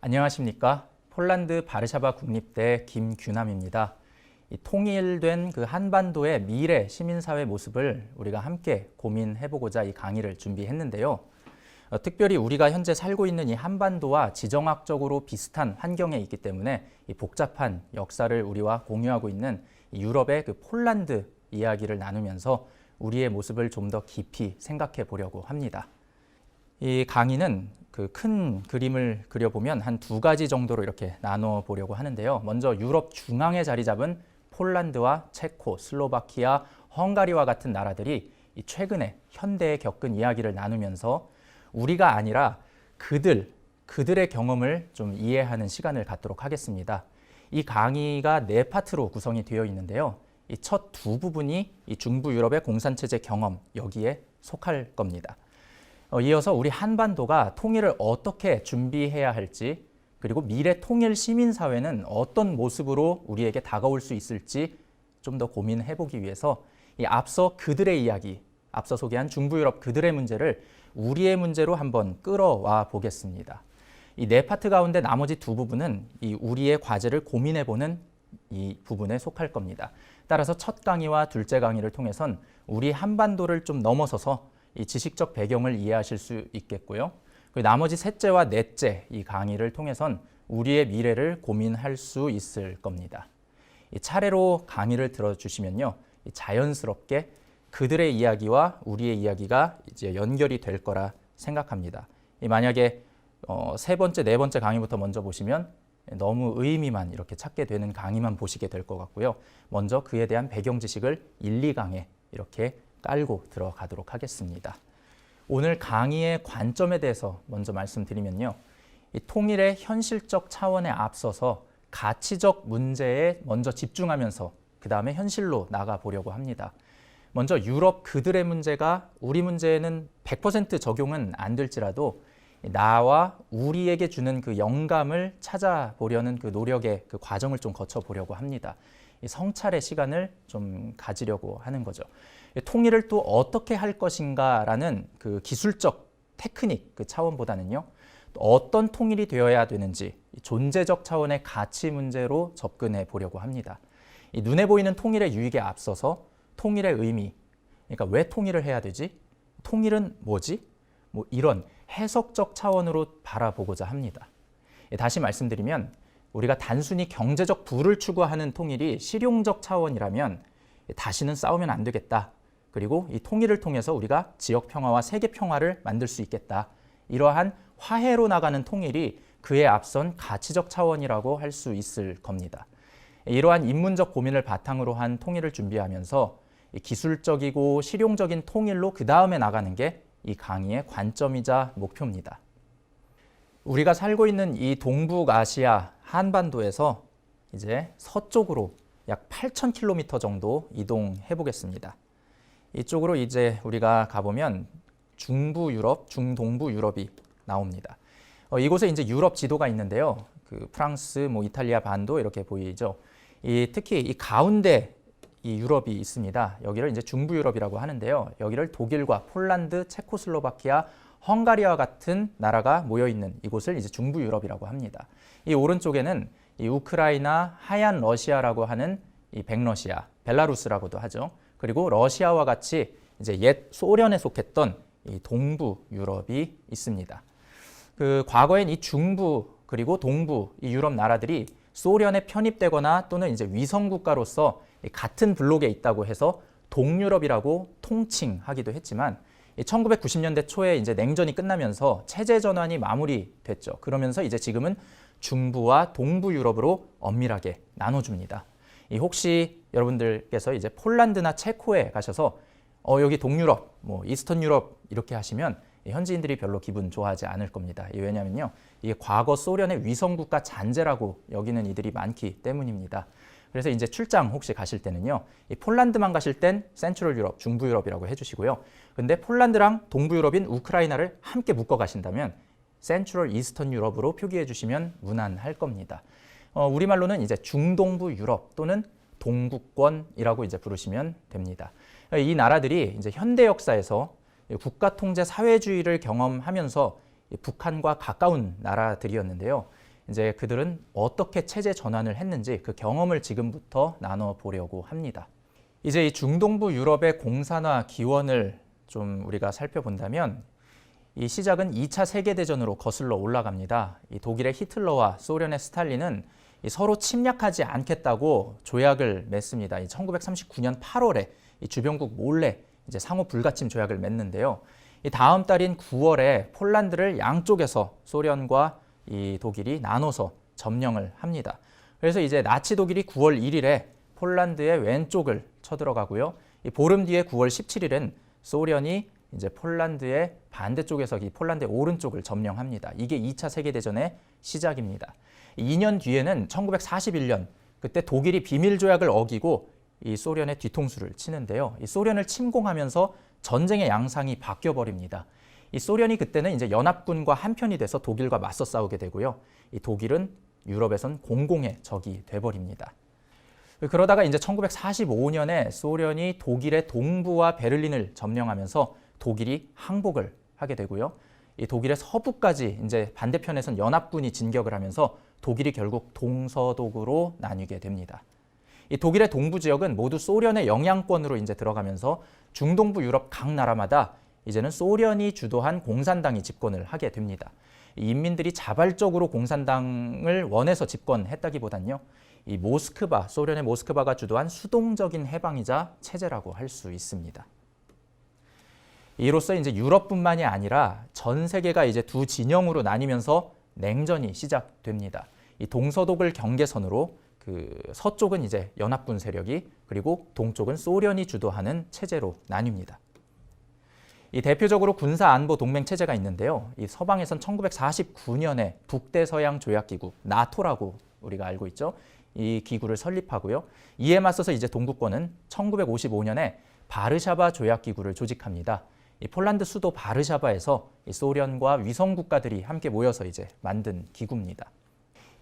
안녕하십니까? 폴란드 바르샤바 국립대 김규남입니다. 이 통일된 그 한반도의 미래 시민사회 모습을 우리가 함께 고민해보고자 이 강의를 준비했는데요. 특별히 우리가 현재 살고 있는 이 한반도와 지정학적으로 비슷한 환경에 있기 때문에 이 복잡한 역사를 우리와 공유하고 있는 이 유럽의 그 폴란드 이야기를 나누면서 우리의 모습을 좀 더 깊이 생각해 보려고 합니다. 이 강의는 그 큰 그림을 그려보면 한 두 가지 정도로 이렇게 나눠 보려고 하는데요. 먼저 유럽 중앙에 자리 잡은 폴란드와 체코, 슬로바키아, 헝가리와 같은 나라들이 최근에 현대에 겪은 이야기를 나누면서 우리가 아니라 그들의 경험을 좀 이해하는 시간을 갖도록 하겠습니다. 이 강의가 네 파트로 구성이 되어 있는데요. 이 첫 두 부분이 이 중부 유럽의 공산체제 경험, 여기에 속할 겁니다. 이어서 우리 한반도가 통일을 어떻게 준비해야 할지, 그리고 미래 통일 시민사회는 어떤 모습으로 우리에게 다가올 수 있을지 좀 더 고민해보기 위해서 이 앞서 그들의 이야기, 앞서 소개한 중부 유럽 그들의 문제를 우리의 문제로 한번 끌어와 보겠습니다. 이 네 파트 가운데 나머지 두 부분은 이 우리의 과제를 고민해보는 이 부분에 속할 겁니다. 따라서 첫 강의와 둘째 강의를 통해선 우리 한반도를 좀 넘어서서 이 지식적 배경을 이해하실 수 있겠고요. 그리고 나머지 셋째와 넷째 이 강의를 통해선 우리의 미래를 고민할 수 있을 겁니다. 이 차례로 강의를 들어주시면요, 자연스럽게 그들의 이야기와 우리의 이야기가 이제 연결이 될 거라 생각합니다. 만약에 세 번째, 네 번째 강의부터 먼저 보시면 너무 의미만 이렇게 찾게 되는 강의만 보시게 될 것 같고요. 먼저 그에 대한 배경 지식을 1, 2강에 이렇게 깔고 들어가도록 하겠습니다. 오늘 강의의 관점에 대해서 먼저 말씀드리면요. 이 통일의 현실적 차원에 앞서서 가치적 문제에 먼저 집중하면서 그 다음에 현실로 나가보려고 합니다. 먼저 유럽 그들의 문제가 우리 문제에는 100% 적용은 안 될지라도 나와 우리에게 주는 그 영감을 찾아보려는 그 노력의 그 과정을 좀 거쳐보려고 합니다. 이 성찰의 시간을 좀 가지려고 하는 거죠. 통일을 또 어떻게 할 것인가라는 그 기술적 테크닉 그 차원보다는요, 또 어떤 통일이 되어야 되는지 존재적 차원의 가치 문제로 접근해 보려고 합니다. 이 눈에 보이는 통일의 유익에 앞서서 통일의 의미, 그러니까 왜 통일을 해야 되지? 통일은 뭐지? 뭐 이런 해석적 차원으로 바라보고자 합니다. 다시 말씀드리면 우리가 단순히 경제적 부를 추구하는 통일이 실용적 차원이라면 다시는 싸우면 안 되겠다. 그리고 이 통일을 통해서 우리가 지역 평화와 세계 평화를 만들 수 있겠다. 이러한 화해로 나가는 통일이 그에 앞선 가치적 차원이라고 할 수 있을 겁니다. 이러한 인문적 고민을 바탕으로 한 통일을 준비하면서 기술적이고 실용적인 통일로 그 다음에 나가는 게 이 강의의 관점이자 목표입니다. 우리가 살고 있는 이 동북아시아 한반도에서 이제 서쪽으로 약 8,000km 정도 이동해 보겠습니다. 이쪽으로 이제 우리가 가보면 중부 유럽, 중동부 유럽이 나옵니다. 이곳에 이제 유럽 지도가 있는데요. 그 프랑스, 뭐 이탈리아 반도 이렇게 보이죠. 특히 이 가운데 이 유럽이 있습니다. 여기를 이제 중부 유럽이라고 하는데요. 여기를 독일과 폴란드, 체코슬로바키아, 헝가리와 같은 나라가 모여 있는 이곳을 이제 중부 유럽이라고 합니다. 이 오른쪽에는 이 우크라이나, 하얀 러시아라고 하는 이 백러시아, 벨라루스라고도 하죠. 그리고 러시아와 같이 이제 옛 소련에 속했던 이 동부 유럽이 있습니다. 그 과거엔 이 중부 그리고 동부 이 유럽 나라들이 소련에 편입되거나 또는 이제 위성 국가로서 같은 블록에 있다고 해서 동유럽이라고 통칭하기도 했지만 1990년대 초에 이제 냉전이 끝나면서 체제 전환이 마무리됐죠. 그러면서 이제 지금은 중부와 동부 유럽으로 엄밀하게 나눠줍니다. 혹시 여러분들께서 이제 폴란드나 체코에 가셔서 여기 동유럽, 뭐 이스턴 유럽 이렇게 하시면 현지인들이 별로 기분 좋아하지 않을 겁니다. 왜냐하면요, 이게 과거 소련의 위성국가 잔재라고 여기는 이들이 많기 때문입니다. 그래서 이제 출장 혹시 가실 때는요, 이 폴란드만 가실 땐 센트럴 유럽, 중부 유럽이라고 해주시고요. 근데 폴란드랑 동부 유럽인 우크라이나를 함께 묶어 가신다면 센트럴 이스턴 유럽으로 표기해 주시면 무난할 겁니다. 우리말로는 이제 중동부 유럽 또는 동구권이라고 이제 부르시면 됩니다. 이 나라들이 이제 현대 역사에서 국가 통제 사회주의를 경험하면서 북한과 가까운 나라들이었는데요. 이제 그들은 어떻게 체제 전환을 했는지 그 경험을 지금부터 나눠보려고 합니다. 이제 이 중동부 유럽의 공산화 기원을 좀 우리가 살펴본다면 이 시작은 2차 세계대전으로 거슬러 올라갑니다. 이 독일의 히틀러와 소련의 스탈린은 이 서로 침략하지 않겠다고 조약을 맺습니다. 이 1939년 8월에 이 주변국 몰래 이제 상호 불가침 조약을 맺는데요. 이 다음 달인 9월에 폴란드를 양쪽에서 소련과 이 독일이 나눠서 점령을 합니다. 그래서 이제 나치 독일이 9월 1일에 폴란드의 왼쪽을 쳐들어가고요. 이 보름 뒤에 9월 17일은 소련이 이제 폴란드의 반대쪽에서 이 폴란드의 오른쪽을 점령합니다. 이게 2차 세계대전의 시작입니다. 2년 뒤에는 1941년 그때 독일이 비밀 조약을 어기고 이 소련의 뒤통수를 치는데요. 이 소련을 침공하면서 전쟁의 양상이 바뀌어 버립니다. 이 소련이 그때는 이제 연합군과 한편이 돼서 독일과 맞서 싸우게 되고요. 이 독일은 유럽에선 공공의 적이 돼 버립니다. 그러다가 이제 1945년에 소련이 독일의 동부와 베를린을 점령하면서 독일이 항복을 하게 되고요. 이 독일의 서부까지 이제 반대편에선 연합군이 진격을 하면서 독일이 결국 동서독으로 나뉘게 됩니다. 이 독일의 동부 지역은 모두 소련의 영향권으로 이제 들어가면서 중동부 유럽 각 나라마다 이제는 소련이 주도한 공산당이 집권을 하게 됩니다. 인민들이 자발적으로 공산당을 원해서 집권했다기보단요. 이 모스크바, 소련의 모스크바가 주도한 수동적인 해방이자 체제라고 할 수 있습니다. 이로써 이제 유럽뿐만이 아니라 전 세계가 이제 두 진영으로 나뉘면서 냉전이 시작됩니다. 이 동서독을 경계선으로 그 서쪽은 이제 연합군 세력이 그리고 동쪽은 소련이 주도하는 체제로 나뉩니다. 이 대표적으로 군사안보 동맹 체제가 있는데요. 이 서방에선 1949년에 북대서양 조약기구 나토라고 우리가 알고 있죠. 이 기구를 설립하고요. 이에 맞서서 이제 동구권은 1955년에 바르샤바 조약기구를 조직합니다. 이 폴란드 수도 바르샤바에서 이 소련과 위성 국가들이 함께 모여서 이제 만든 기구입니다.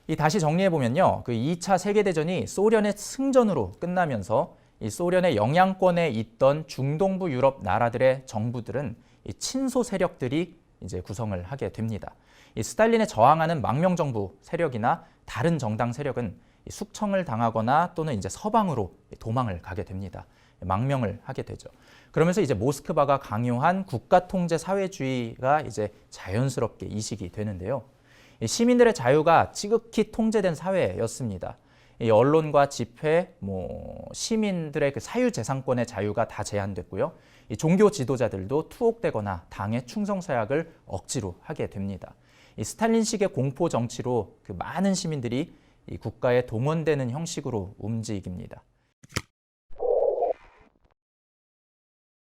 이 다시 정리해 보면요, 그 2차 세계대전이 소련의 승전으로 끝나면서 이 소련의 영향권에 있던 중동부 유럽 나라들의 정부들은 이 친소 세력들이 이제 구성을 하게 됩니다. 이 스탈린에 저항하는 망명정부 세력이나 다른 정당 세력은 이 숙청을 당하거나 또는 이제 서방으로 도망을 가게 됩니다. 망명을 하게 되죠. 그러면서 이제 모스크바가 강요한 국가 통제 사회주의가 이제 자연스럽게 이식이 되는데요. 이 시민들의 자유가 지극히 통제된 사회였습니다. 이 언론과 집회, 시민들의 그 사유재산권의 자유가 다 제한됐고요. 이 종교 지도자들도 투옥되거나 당의 충성서약을 억지로 하게 됩니다. 이 스탈린식의 공포 정치로 그 많은 시민들이 이 국가에 동원되는 형식으로 움직입니다.